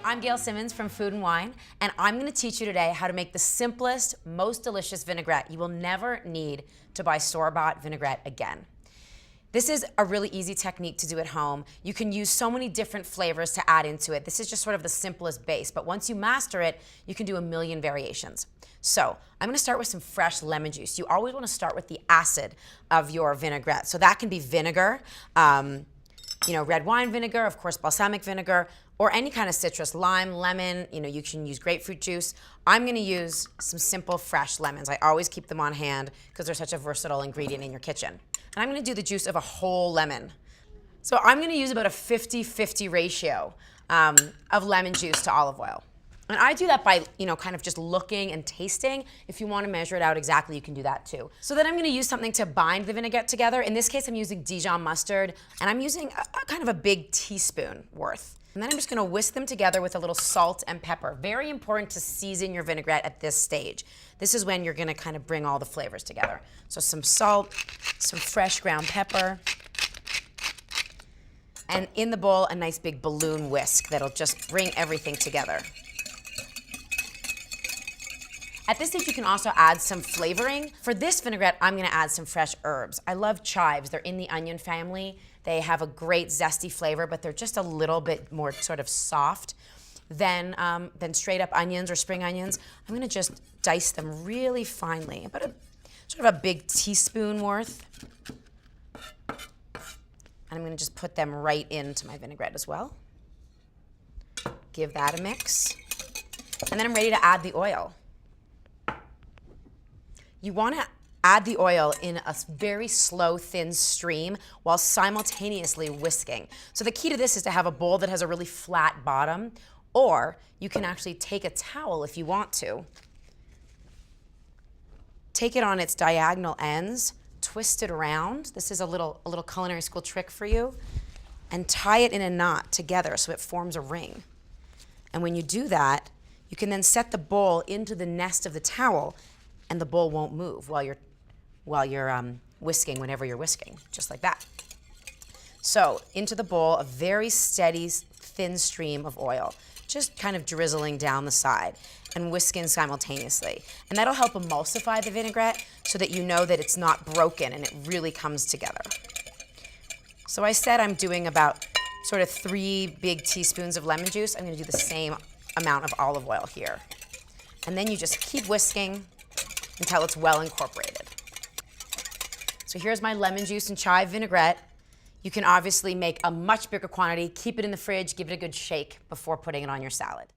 I'm Gail Simmons from Food and Wine, and I'm going to teach you today how to make the simplest, most delicious vinaigrette. You will never need to buy store-bought vinaigrette again. This is a really easy technique to do at home. You can use so many different flavors to add into it. This is just sort of the simplest base, but once you master it, you can do a million variations. So I'm going to start with some fresh lemon juice. You always want to start with the acid of your vinaigrette. So that can be vinegar, red wine vinegar, of course, balsamic vinegar, or any kind of citrus, lime, lemon, you can use grapefruit juice. I'm gonna use some simple fresh lemons. I always keep them on hand because they're such a versatile ingredient in your kitchen. And I'm gonna do the juice of a whole lemon. So I'm gonna use about a 50-50 ratio of lemon juice to olive oil. And I do that by, kind of just looking and tasting. If you want to measure it out exactly, you can do that too. So then I'm going to use something to bind the vinaigrette together. In this case, I'm using Dijon mustard, and I'm using a kind of a big teaspoon worth. And then I'm just going to whisk them together with a little salt and pepper. Very important to season your vinaigrette at this stage. This is when you're going to kind of bring all the flavors together. So some salt, some fresh ground pepper, and in the bowl, a nice big balloon whisk that'll just bring everything together. At this stage, you can also add some flavoring. For this vinaigrette, I'm gonna add some fresh herbs. I love chives. They're in the onion family. They have a great zesty flavor, but they're just a little bit more sort of soft than straight up onions or spring onions. I'm gonna just dice them really finely, about sort of a big teaspoon worth. And I'm gonna just put them right into my vinaigrette as well. Give that a mix. And then I'm ready to add the oil. You want to add the oil in a very slow, thin stream while simultaneously whisking. So the key to this is to have a bowl that has a really flat bottom, or you can actually take a towel if you want to, take it on its diagonal ends, twist it around. This is a little culinary school trick for you, and tie it in a knot together so it forms a ring. And when you do that, you can then set the bowl into the nest of the towel, and the bowl won't move while you're whisking whenever you're whisking, just like that. So into the bowl, a very steady, thin stream of oil, just kind of drizzling down the side and whisking simultaneously. And that'll help emulsify the vinaigrette so that you know that it's not broken and it really comes together. So I said I'm doing about sort of 3 big teaspoons of lemon juice. I'm gonna do the same amount of olive oil here. And then you just keep whisking until it's well incorporated. So here's my lemon juice and chive vinaigrette. You can obviously make a much bigger quantity, keep it in the fridge, give it a good shake before putting it on your salad.